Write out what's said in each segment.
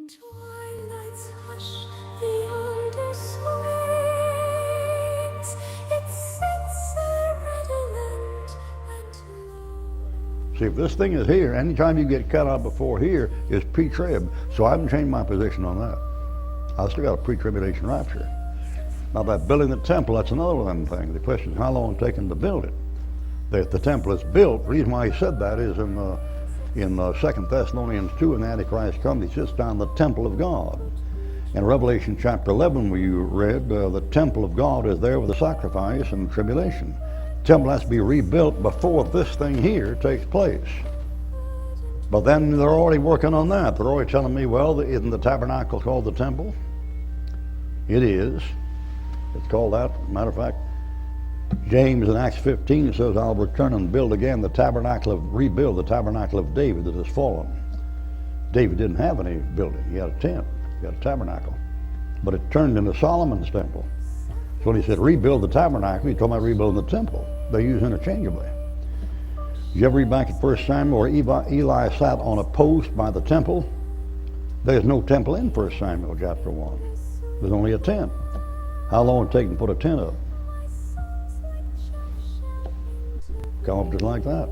Twilight's hush, the alder swings, its scents are redolent and low. See, if this thing is here, anytime you get cut out before here is pre-trib. So I haven't changed my position on that. I still got a pre-tribulation rapture. Now that building the temple, that's another one of them things. The question is how long it's taken to build it. The temple is built. The reason why he said that is in 2 Thessalonians 2, when the Antichrist comes, he sits down the temple of God. In Revelation chapter 11, where you read, the temple of God is there with the sacrifice and the tribulation. The temple has to be rebuilt before this thing here takes place. But then they're already working on that. They're already telling me, well, isn't the tabernacle called the temple? It is. It's called that. Matter of fact, James in Acts 15 says, I'll return and build again rebuild the tabernacle of David that has fallen. David didn't have any building. He had a tent. He had a tabernacle. But it turned into Solomon's temple. So when he said rebuild the tabernacle, he talking about rebuilding the temple. They use interchangeably. Did you ever read back at 1 Samuel where Eli sat on a post by the temple? There's no temple in 1 Samuel chapter 1. There's only a tent. How long would it take to put a tent up? Come up just like that.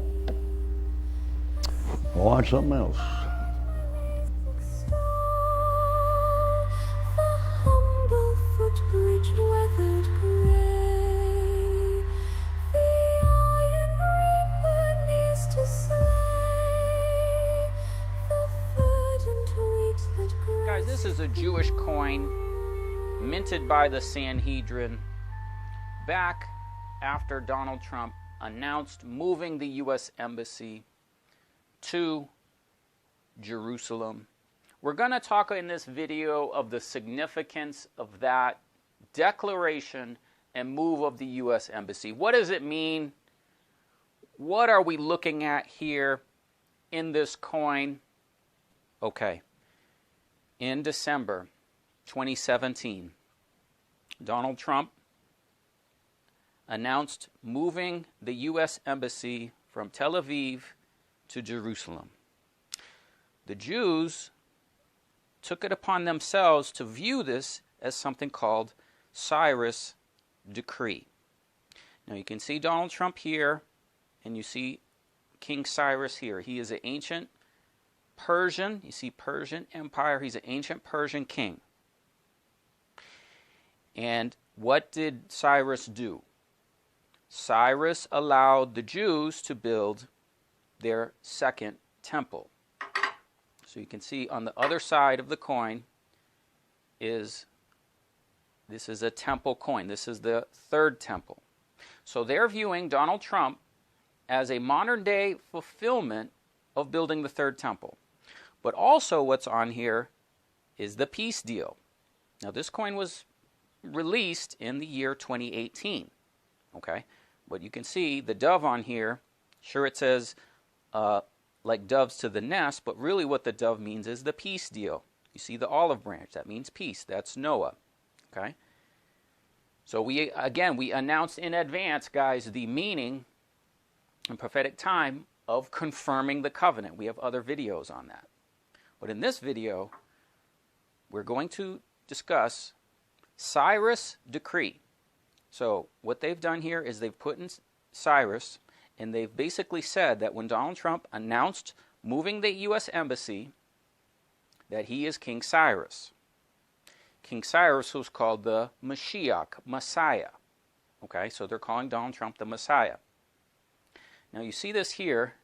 Watch something else. The humble footbridge weathered gray, the iron ribbon is to slay, the verdant wheat that grows. Guys, this is a Jewish coin minted by the Sanhedrin back after Donald Trump announced moving the U.S. Embassy to Jerusalem. We're going to talk in this video of the significance of that declaration and move of the U.S. Embassy. What does it mean? What are we looking at here in this coin? Okay. In December 2017, Donald Trump announced moving the U.S. Embassy from Tel Aviv to Jerusalem. The Jews took it upon themselves to view this as something called Cyrus' decree. Now you can see Donald Trump here, and you see King Cyrus here. He is an ancient Persian, you see Persian Empire, he's an ancient Persian king. And what did Cyrus do? Cyrus allowed the Jews to build their second temple. So you can see on the other side of the coin this is a temple coin. This is the third temple. So they're viewing Donald Trump as a modern day fulfillment of building the third temple. But also what's on here is the peace deal. Now this coin was released in the year 2018. Okay? But you can see the dove on here. Sure, it says like doves to the nest, but really what the dove means is the peace deal. You see the olive branch. That means peace. That's Noah. Okay? So we announced in advance, guys, the meaning in prophetic time of confirming the covenant. We have other videos on that. But in this video, we're going to discuss Cyrus' decree. So what they've done here is they've put in Cyrus, and they've basically said that when Donald Trump announced moving the U.S. Embassy, that he is King Cyrus. King Cyrus was called the Mashiach, Messiah. Okay, so they're calling Donald Trump the Messiah. Now you see this here.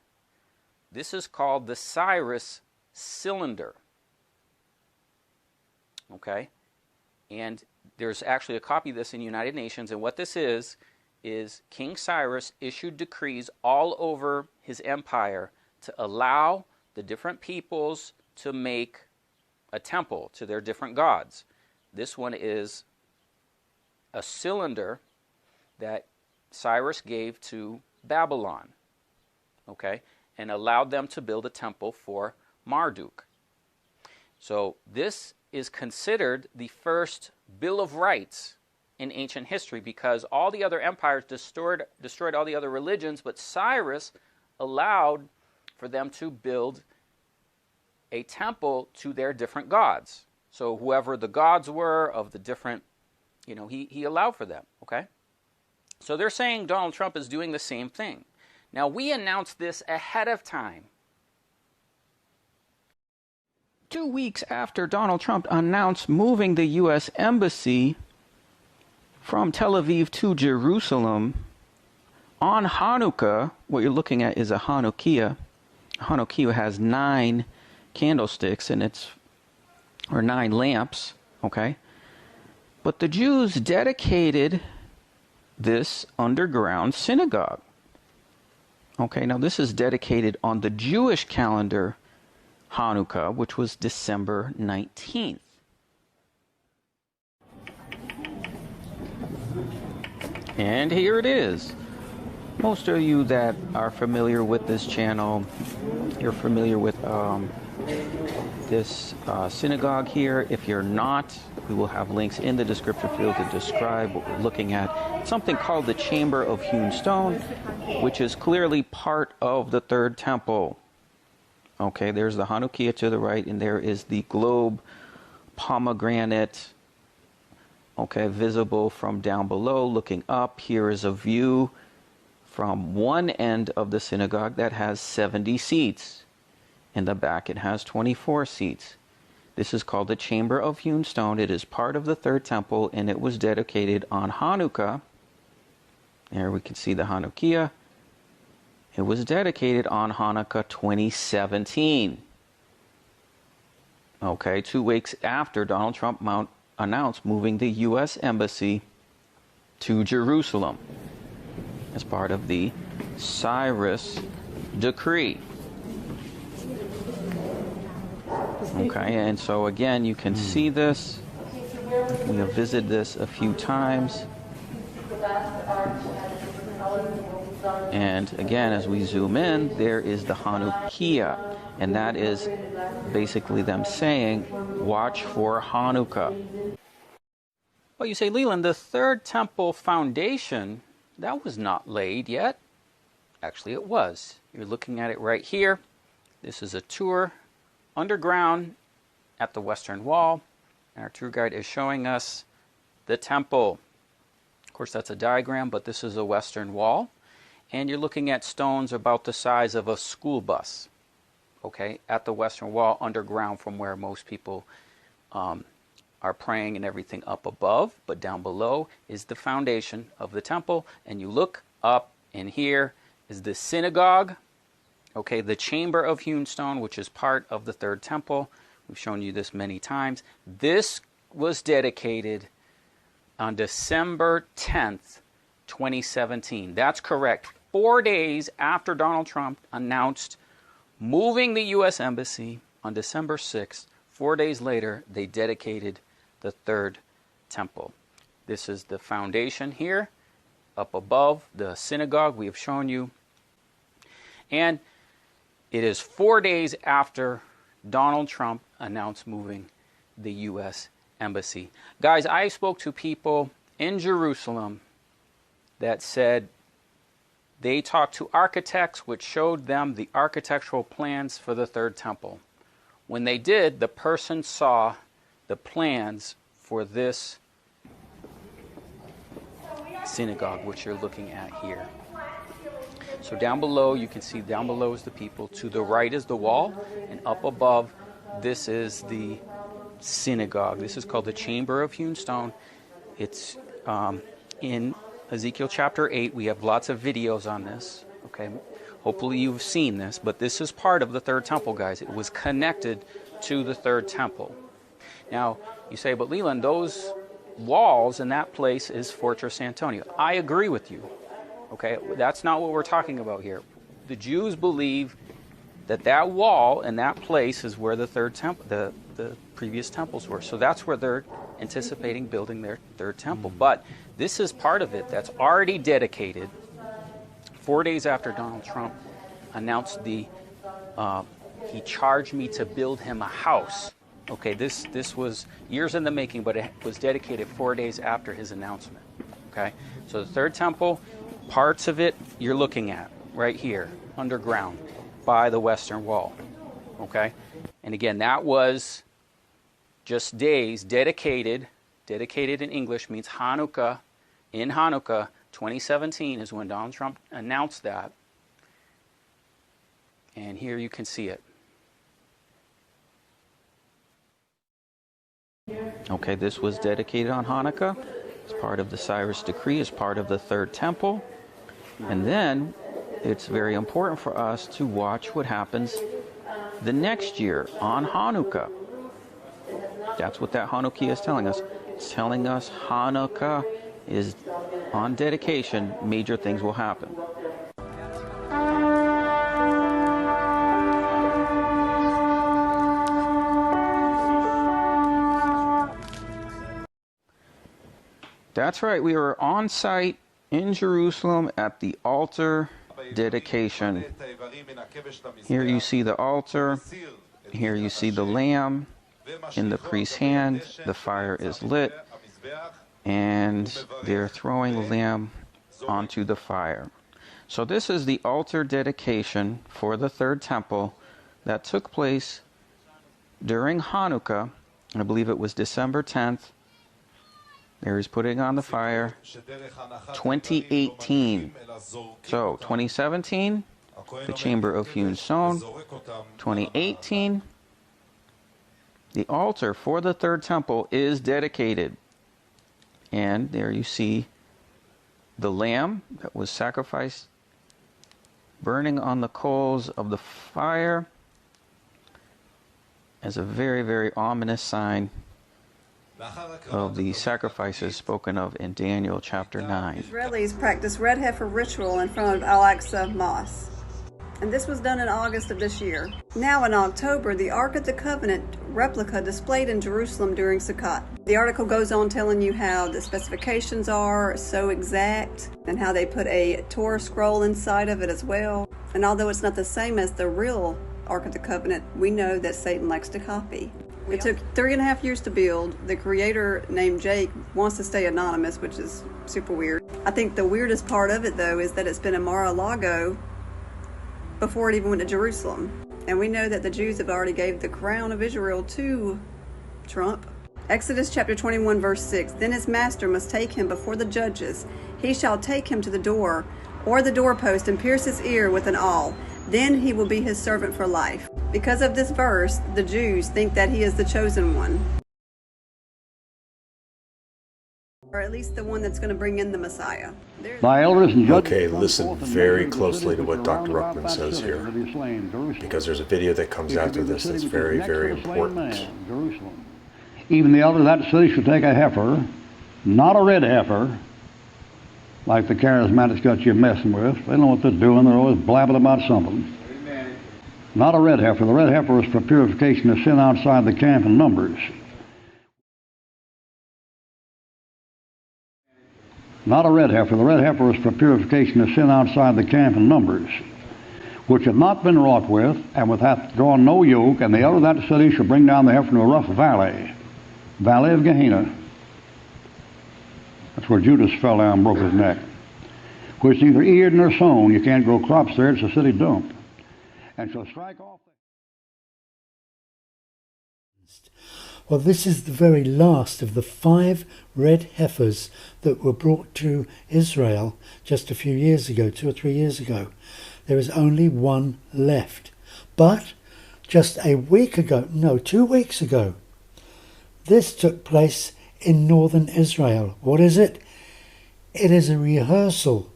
This is called the Cyrus cylinder. Okay, and there's actually a copy of this in the United Nations, and what this is King Cyrus issued decrees all over his empire to allow the different peoples to make a temple to their different gods. This one is a cylinder that Cyrus gave to Babylon, okay, and allowed them to build a temple for Marduk. So this is considered the first Bill of Rights in ancient history, because all the other empires destroyed all the other religions, but Cyrus allowed for them to build a temple to their different gods. So whoever the gods were of the different, he allowed for them, okay? So they're saying Donald Trump is doing the same thing. Now, we announced this ahead of time. 2 weeks after Donald Trump announced moving the U.S. Embassy from Tel Aviv to Jerusalem, on Hanukkah, what you're looking at is a Hanukkah. Hanukkah has 9 candlesticks or 9 lamps, okay? But the Jews dedicated this underground synagogue. Okay, now this is dedicated on the Jewish calendar, Hanukkah, which was December 19th. And here it is. Most of you that are familiar with this channel, you're familiar with this synagogue here. If you're not, we will have links in the description field to describe what we're looking at. Something called the Chamber of Hewn Stone, which is clearly part of the Third Temple. Okay, there's the Hanukkah to the right, and there is the globe pomegranate, okay, visible from down below. Looking up, here is a view from one end of the synagogue that has 70 seats. In the back, it has 24 seats. This is called the Chamber of Hewn Stone. It is part of the Third Temple, and it was dedicated on Hanukkah. There we can see the Hanukkah. It was dedicated on Hanukkah 2017. Okay, 2 weeks after Donald Trump announced moving the U.S. Embassy to Jerusalem as part of the Cyrus decree. Okay, and so again, you can see this. We have visited this a few times. And again, as we zoom in, there is the Hanukkah, and that is basically them saying, watch for Hanukkah. Well, you say, Leland, the Third Temple foundation, that was not laid yet. Actually, it was. You're looking at it right here. This is a tour underground at the Western Wall, and our tour guide is showing us the temple. Of course, that's a diagram, but this is a Western Wall. And you're looking at stones about the size of a school bus, okay, at the Western Wall, underground from where most people are praying and everything up above. But down below is the foundation of the temple. And you look up, and here is the synagogue, okay, the Chamber of Hewn Stone, which is part of the Third Temple. We've shown you this many times. This was dedicated on December 10th, 2017. That's correct. 4 days after Donald Trump announced moving the U.S. Embassy on December 6th, 4 days later, they dedicated the Third Temple. This is the foundation here, up above the synagogue we have shown you. And it is 4 days after Donald Trump announced moving the U.S. Embassy. Guys, I spoke to people in Jerusalem that said they talked to architects, which showed them the architectural plans for the Third Temple. When they did, the person saw the plans for this synagogue, which you're looking at here. So down below, you can see down below is the people. To the right is the wall, and up above, this is the synagogue. This is called the Chamber of Hewn Stone. It's in Ezekiel chapter 8. We have lots of videos on this. Okay, hopefully you've seen this, but this is part of the Third Temple, guys. It was connected to the Third Temple. Now, you say, but Leland, those walls in that place is Fortress Antonio. I agree with you. Okay, that's not what we're talking about here. The Jews believe that that wall and that place is where the Third Temple, the previous temples were. So that's where they're anticipating building their Third Temple. But this is part of it that's already dedicated 4 days after Donald Trump announced he charged me to build him a house. Okay, this was years in the making, but it was dedicated 4 days after his announcement. Okay, so the Third Temple, parts of it you're looking at right here, underground by the Western Wall. Okay, And again, that was just days dedicated. Dedicated in English means Hanukkah. In Hanukkah, 2017 is when Donald Trump announced that. And here you can see it. Okay, this was dedicated on Hanukkah. It's part of the Cyrus decree, it's part of the third temple. And then it's very important for us to watch what happens the next year on Hanukkah. That's what that Hanukkah is telling us. It's telling us Hanukkah is on dedication, major things will happen. That's right, we were on site in Jerusalem at the altar dedication. Here you see the altar, here you see the lamb in the priest's hand, the fire is lit, and they're throwing the lamb onto the fire. So this is the altar dedication for the third temple that took place during Hanukkah. I believe it was December 10th. There he's putting on the fire. 2018. So 2017, the chamber of hewn stone. 2018, the altar for the third temple is dedicated. And there you see the lamb that was sacrificed burning on the coals of the fire as a very, very ominous sign of the sacrifices spoken of in Daniel chapter 9. Israelis practice Red Heifer ritual in front of Al-Aqsa Mosque. And this was done in August of this year. Now in October, the Ark of the Covenant replica displayed in Jerusalem during Sukkot. The article goes on telling you how the specifications are so exact and how they put a Torah scroll inside of it as well. And although it's not the same as the real Ark of the Covenant, we know that Satan likes to copy. It took 3.5 years to build. The creator, named Jake, wants to stay anonymous, which is super weird. I think the weirdest part of it, though, is that it's been in Mar-a-Lago before it even went to Jerusalem. And we know that the Jews have already gave the crown of Israel to Trump. Exodus chapter 21, verse 6. Then his master must take him before the judges. He shall take him to the door or the doorpost and pierce his ear with an awl. Then he will be his servant for life. Because of this verse, the Jews think that he is the chosen one. Or at least the one that's going to bring in the Messiah. My elders and judges. Okay, listen very closely to what Dr. Ruckman says here, because there's a video that comes after this that's very, very important. Even the elders of that city shall take a heifer, not a red heifer, like the charismatics got you messing with. They don't know what they're doing. They're always blabbing about something. Amen. Not a red heifer. The red heifer was for purification of sin outside the camp in Numbers. Not a red heifer. The red heifer was for purification of sin outside the camp in Numbers, which had not been wrought with, and with hath drawn no yoke, and the elder of that city shall bring down the heifer into a rough valley, valley of Gehenna. That's where Judas fell down and broke his neck. Which neither eared nor sown. You can't grow crops there. It's a city dump. And shall strike off. Well, this is the very last of the 5 red heifers that were brought to Israel just a few years ago, 2 or 3 years ago. There is only one left. But just a week ago, no, 2 weeks ago, this took place in northern Israel. What is it? It is a rehearsal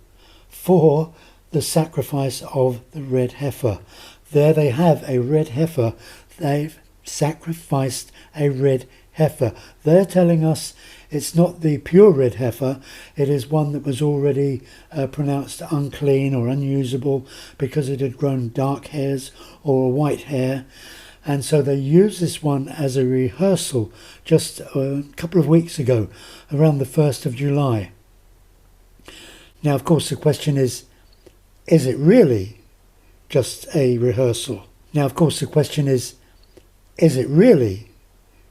for the sacrifice of the red heifer. There they have a red heifer. They've sacrificed a red heifer. They're telling us it's not the pure red heifer. It is one that was already pronounced unclean or unusable because it had grown dark hairs or white hair. And so they used this one as a rehearsal just a couple of weeks ago, around the 1st of July. Now, of course, the question is it really just a rehearsal? Now, of course, the question is it really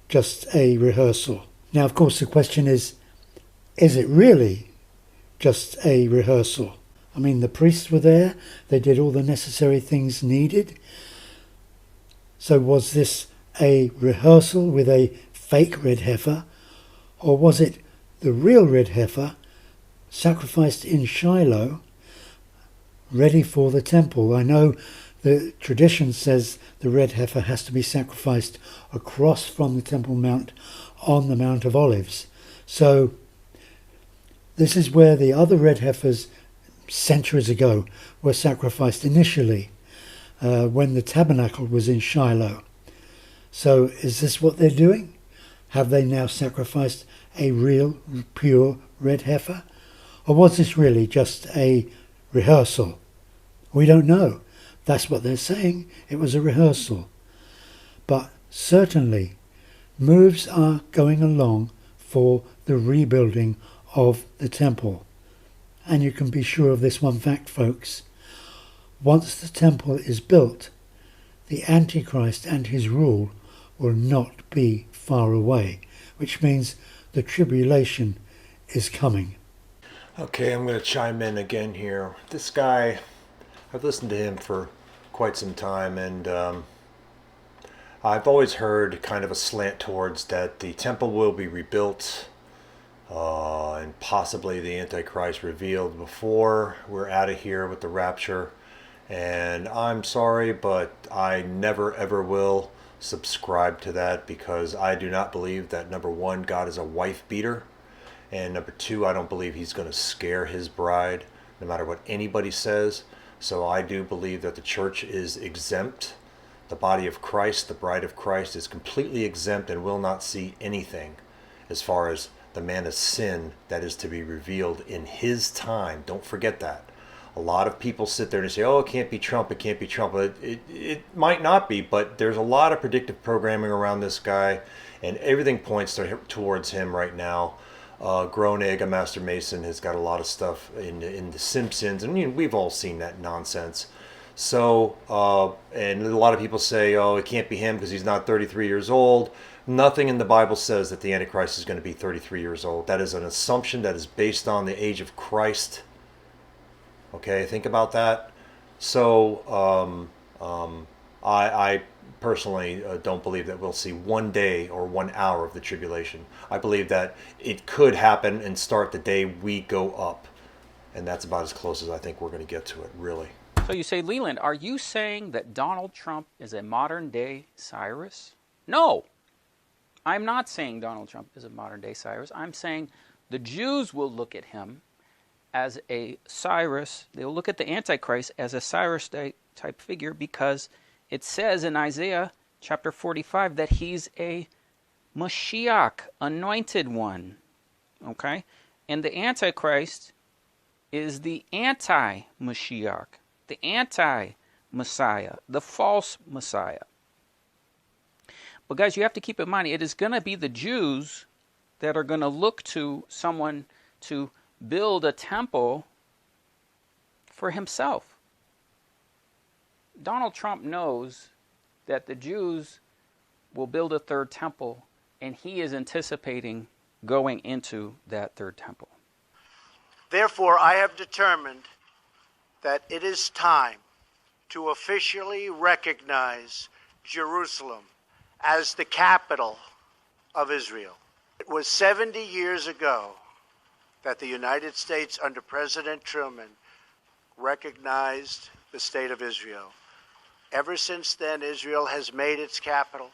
just a rehearsal? Now, of course, the question is it really just a rehearsal? I mean, the priests were there. They did all the necessary things needed. So was this a rehearsal with a fake red heifer, or was it the real red heifer sacrificed in Shiloh, ready for the temple? I know the tradition says the red heifer has to be sacrificed across from the Temple Mount on the Mount of Olives. So this is where the other red heifers centuries ago were sacrificed initially, when the tabernacle was in Shiloh. So is this what they're doing? Have they now sacrificed a real, pure red heifer? Or was this really just a rehearsal? We don't know. That's what they're saying. It was a rehearsal. But certainly moves are going along for the rebuilding of the temple. And you can be sure of this one fact, folks. Once the temple is built, the Antichrist and his rule will not be far away, which means the tribulation is coming. Okay, I'm going to chime in again here. This guy, I've listened to him for quite some time, and I've always heard kind of a slant towards that the temple will be rebuilt and possibly the Antichrist revealed before we're out of here with the rapture. And I'm sorry, but I never ever will subscribe to that, because I do not believe that, number one, God is a wife beater, and number two, I don't believe he's going to scare his bride no matter what anybody says. So I do believe that the church is exempt. The body of Christ, the bride of Christ, is completely exempt and will not see anything as far as the man of sin that is to be revealed in his time. Don't forget that. A lot of people sit there and say, oh, it can't be Trump, it can't be Trump. It might not be, but there's a lot of predictive programming around this guy, and everything points towards him right now. Groening, a master mason, has got a lot of stuff in The Simpsons, and we've all seen that nonsense. So, and a lot of people say, oh, it can't be him because he's not 33 years old. Nothing in the Bible says that the Antichrist is going to be 33 years old. That is an assumption that is based on the age of Christ. Okay, think about that. So, I personally don't believe that we'll see 1 day or 1 hour of the tribulation. I believe that it could happen and start the day we go up. And that's about as close as I think we're going to get to it, really. So you say, Leland, are you saying that Donald Trump is a modern-day Cyrus? No, I'm not saying Donald Trump is a modern-day Cyrus. I'm saying the Jews will look at him as a Cyrus. They'll look at the Antichrist as a Cyrus-type figure, because it says in Isaiah chapter 45 that he's a Mashiach, anointed one. Okay? And the Antichrist is the anti-Mashiach, the anti-Messiah, the false Messiah. But guys, you have to keep in mind, it is going to be the Jews that are going to look to someone to build a temple for himself. Donald Trump knows that the Jews will build a third temple, and he is anticipating going into that third temple. Therefore, I have determined that it is time to officially recognize Jerusalem as the capital of Israel. It was 70 years ago that the United States, under President Truman, recognized the state of Israel. Ever since then, Israel has made its capital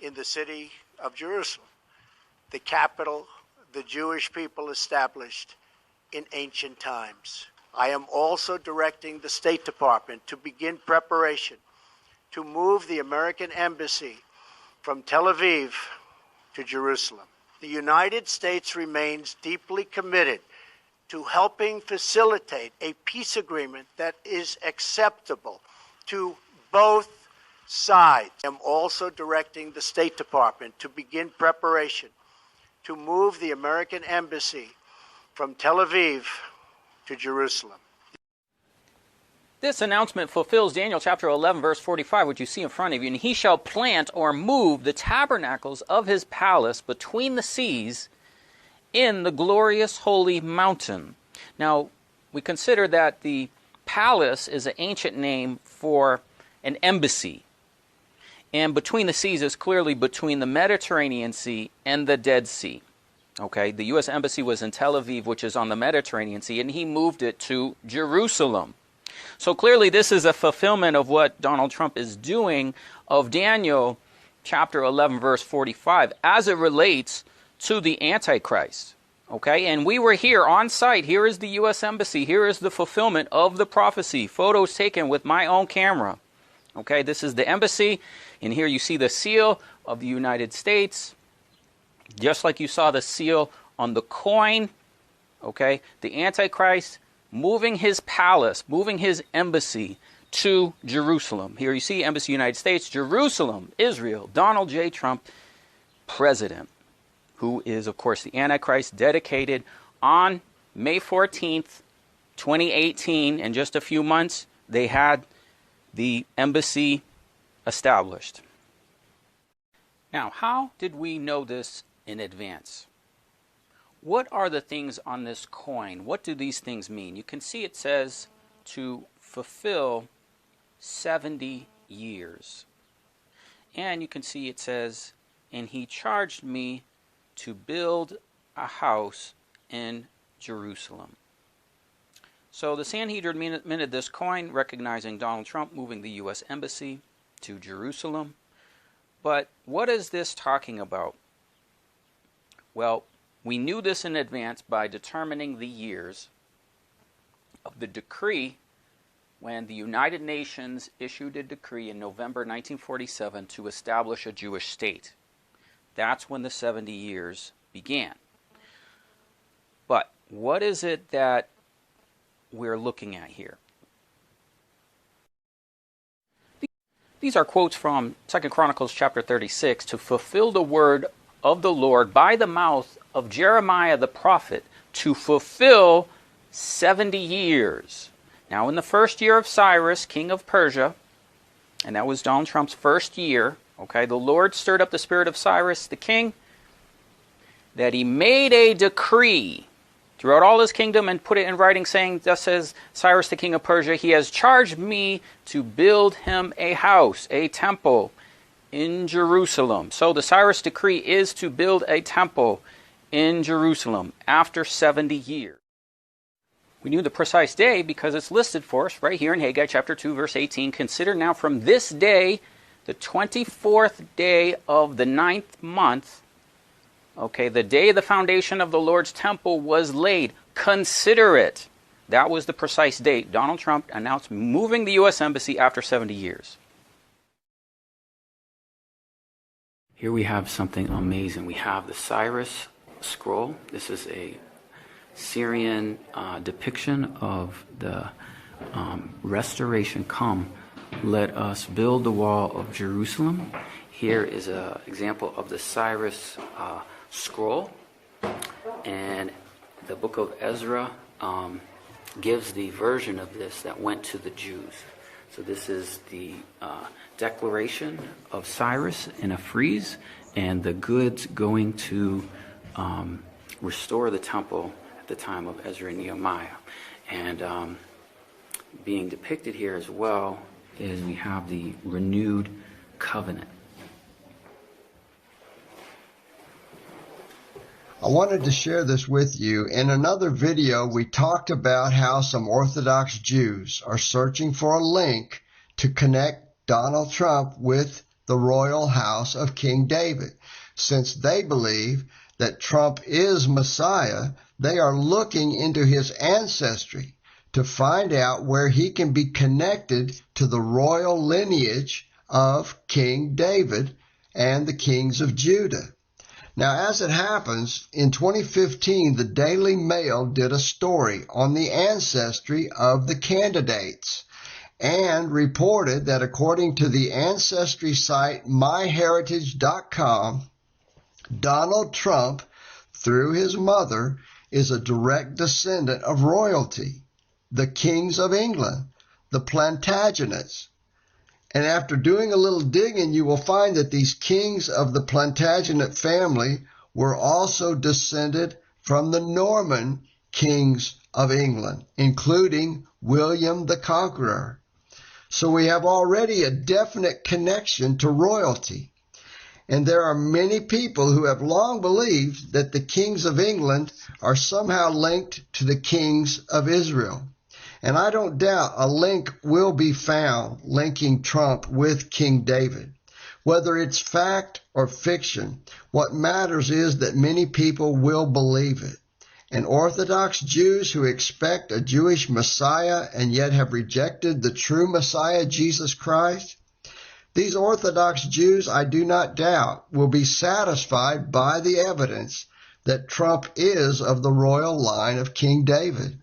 in the city of Jerusalem, the capital the Jewish people established in ancient times. I am also directing the State Department to begin preparation to move the American embassy from Tel Aviv to Jerusalem. The United States remains deeply committed to helping facilitate a peace agreement that is acceptable to both sides. I am also directing the State Department to begin preparation to move the American embassy from Tel Aviv to Jerusalem. This announcement fulfills Daniel chapter 11, verse 45, which you see in front of you. And he shall plant or move the tabernacles of his palace between the seas in the glorious holy mountain. Now, we consider that the palace is an ancient name for an embassy. And between the seas is clearly between the Mediterranean Sea and the Dead Sea. Okay, the U.S. Embassy was in Tel Aviv, which is on the Mediterranean Sea, and he moved it to Jerusalem. So clearly this is a fulfillment of what Donald Trump is doing of Daniel chapter 11, verse 45, as it relates to the Antichrist. Okay, and we were here on site. Here is the U.S. Embassy. Here is the fulfillment of the prophecy. Photos taken with my own camera. Okay, this is the embassy, and here you see the seal of the United States, just like you saw the seal on the coin. Okay, the Antichrist moving his palace, moving his embassy to Jerusalem. Here you see Embassy United States, Jerusalem, Israel, Donald J. Trump, President, who is, of course, the Antichrist, dedicated on May 14th, 2018. In just a few months, they had the embassy established. Now, how did we know this in advance? What are the things on this coin? What do these things mean? You can see it says to fulfill 70 years. And you can see it says, and he charged me to build a house in Jerusalem. So the Sanhedrin minted this coin, recognizing Donald Trump moving the U.S. Embassy to Jerusalem. But what is this talking about? Well, we knew this in advance by determining the years of the decree when the United Nations issued a decree in November 1947 to establish a Jewish state. That's when the 70 years began. But what is it that we're looking at here? These are quotes from 2 Chronicles chapter 36, to fulfill the word of the Lord by the mouth of Jeremiah the prophet, to fulfill 70 years. Now, in the first year of Cyrus, king of Persia, and that was Donald Trump's first year, okay, the Lord stirred up the spirit of Cyrus the king, that he made a decree throughout all his kingdom and put it in writing, saying, thus says Cyrus the king of Persia, he has charged me to build him a house, a temple in Jerusalem. So the Cyrus decree is to build a temple in Jerusalem after 70 years. We knew the precise day because it's listed for us right here in Haggai chapter 2, verse 18. Consider now from this day, the 24th day of the 9th month, okay, the day the foundation of the Lord's temple was laid. Consider it. That was the precise date. Donald Trump announced moving the U.S. Embassy after 70 years. Here we have something amazing. We have the Cyrus scroll. This is a Syrian depiction of the restoration. Come, let us build the wall of Jerusalem. Here is an example of the Cyrus scroll, and the book of Ezra gives the version of this that went to the Jews. So this is the declaration of Cyrus in a frieze, and the goods going to restore the temple at the time of Ezra and Nehemiah. And being depicted here as well is we have the renewed covenant. I wanted to share this with you. In another video, we talked about how some Orthodox Jews are searching for a link to connect Donald Trump with the royal house of King David. Since they believe that Trump is Messiah, they are looking into his ancestry to find out where he can be connected to the royal lineage of King David and the kings of Judah. Now, as it happens, in 2015, the Daily Mail did a story on the ancestry of the candidates and reported that according to the ancestry site myheritage.com, Donald Trump, through his mother, is a direct descendant of royalty, the kings of England, the Plantagenets. And after doing a little digging, you will find that these kings of the Plantagenet family were also descended from the Norman kings of England, including William the Conqueror. So we have already a definite connection to royalty. And there are many people who have long believed that the kings of England are somehow linked to the kings of Israel. And I don't doubt a link will be found linking Trump with King David. Whether it's fact or fiction, what matters is that many people will believe it. And Orthodox Jews who expect a Jewish Messiah and yet have rejected the true Messiah, Jesus Christ, these Orthodox Jews, I do not doubt, will be satisfied by the evidence that Trump is of the royal line of King David.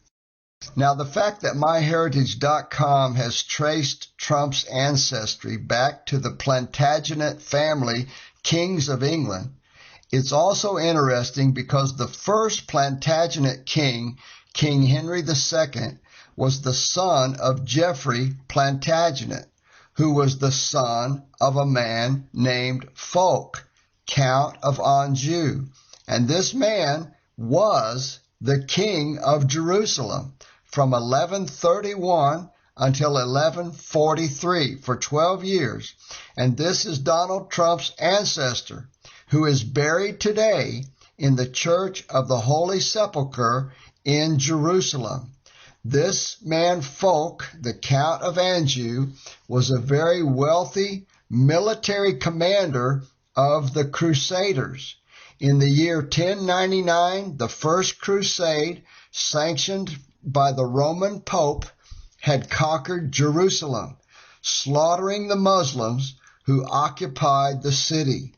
Now, the fact that MyHeritage.com has traced Trump's ancestry back to the Plantagenet family, kings of England, it's also interesting because the first Plantagenet king, King Henry II, was the son of Geoffrey Plantagenet, who was the son of a man named Fulk, Count of Anjou. And this man was the king of Jerusalem from 1131 until 1143 for 12 years. And this is Donald Trump's ancestor, who is buried today in the Church of the Holy Sepulchre in Jerusalem. This man Fulk, the Count of Anjou, was a very wealthy military commander of the Crusaders. In the year 1099, the First Crusade, sanctioned by the Roman Pope, had conquered Jerusalem, slaughtering the Muslims who occupied the city.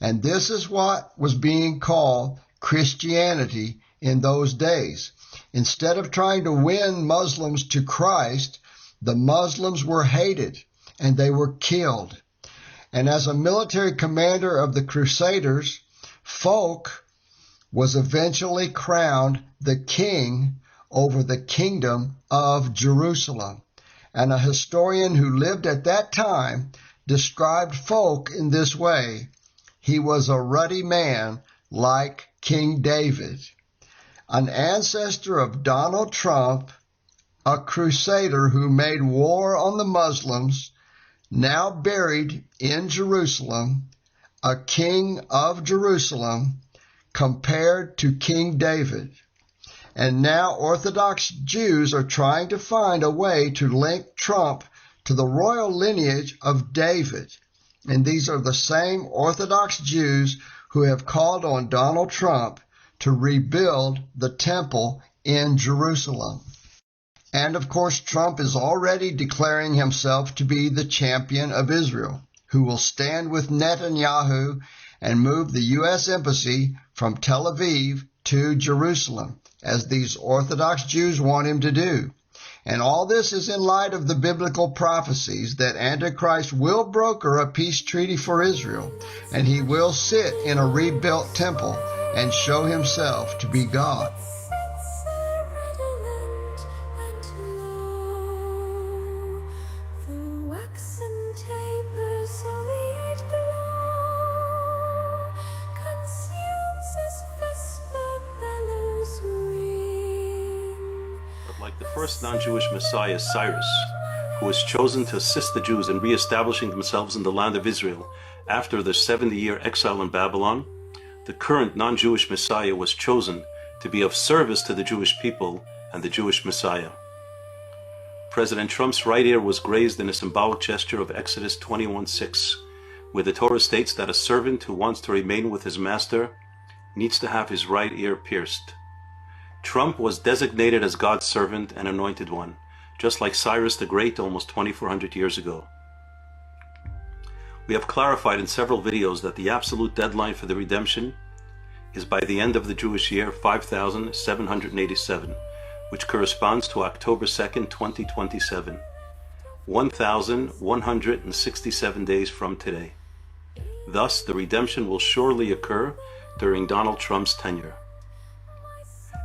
And this is what was being called Christianity in those days. Instead of trying to win Muslims to Christ, the Muslims were hated and they were killed. And as a military commander of the Crusaders, Fulk was eventually crowned the king over the kingdom of Jerusalem. And a historian who lived at that time described Fulk in this way: he was a ruddy man like King David. An ancestor of Donald Trump, a crusader who made war on the Muslims, now buried in Jerusalem, a king of Jerusalem, compared to King David. And now Orthodox Jews are trying to find a way to link Trump to the royal lineage of David. And these are the same Orthodox Jews who have called on Donald Trump to rebuild the temple in Jerusalem. And of course, Trump is already declaring himself to be the champion of Israel, who will stand with Netanyahu and move the U.S. embassy from Tel Aviv to Jerusalem, as these Orthodox Jews want him to do. And all this is in light of the biblical prophecies that Antichrist will broker a peace treaty for Israel, and he will sit in a rebuilt temple and show himself to be God. Since are redolent and low, the waxen tapers of the earth glow, consumes as vesper bellows ring. But like the first non-Jewish Messiah, Cyrus, who was chosen to assist the Jews in re-establishing themselves in the land of Israel after their 70-year exile in Babylon, the current non-Jewish Messiah was chosen to be of service to the Jewish people and the Jewish Messiah. President Trump's right ear was grazed in a symbolic gesture of Exodus 21:6, where the Torah states that a servant who wants to remain with his master needs to have his right ear pierced. Trump was designated as God's servant and anointed one, just like Cyrus the Great almost 2,400 years ago. We have clarified in several videos that the absolute deadline for the redemption is by the end of the Jewish year 5787, which corresponds to October 2nd, 2027, 1,167 days from today. Thus, the redemption will surely occur during Donald Trump's tenure.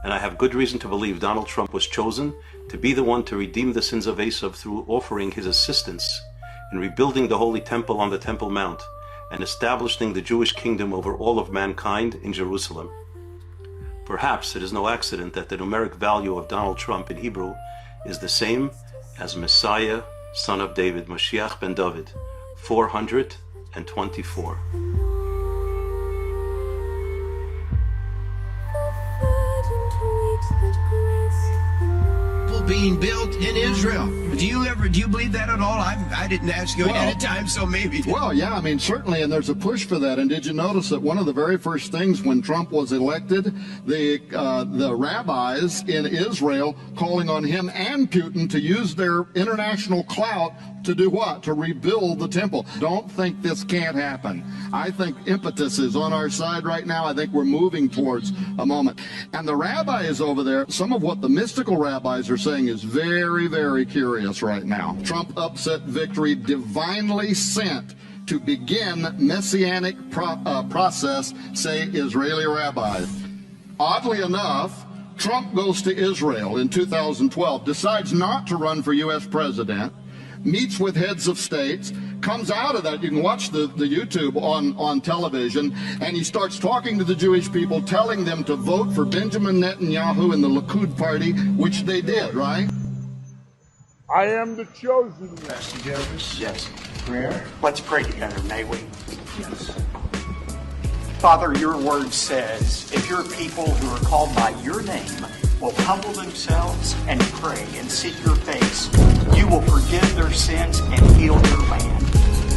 And I have good reason to believe Donald Trump was chosen to be the one to redeem the sins of Esav through offering his assistance in rebuilding the Holy Temple on the Temple Mount and establishing the Jewish kingdom over all of mankind in Jerusalem. Perhaps it is no accident that the numeric value of Donald Trump in Hebrew is the same as Messiah son of David, Mashiach ben David, 424. Being built in Israel. Do you believe that at all? I didn't ask you ahead of time, so maybe. Well, yeah, I mean, certainly, and there's a push for that. And did you notice that one of the very first things when Trump was elected, the rabbis in Israel calling on him and Putin to use their international clout to do what? To rebuild the temple. Don't think this can't happen. I think impetus is on our side right now. I think we're moving towards a moment. And the rabbis over there, some of what the mystical rabbis are saying is very, very curious right now. Trump upset victory divinely sent to begin messianic process, say Israeli rabbis. Oddly enough, Trump goes to Israel in 2012, decides not to run for U.S. president, meets with heads of states, comes out of that, you can watch the YouTube on television, and he starts talking to the Jewish people, telling them to vote for Benjamin Netanyahu and the Likud party, which they did, right? I am the chosen one. Pastor Jarvis? Yes. Prayer? Let's pray together, may we? Yes. Father, your word says, if your people who are called by your name will humble themselves and pray and seek your face, you will forgive their sins and heal your land.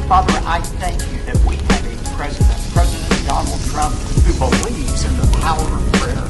Father, I thank you that we have a President Donald Trump, who believes in the power of prayer.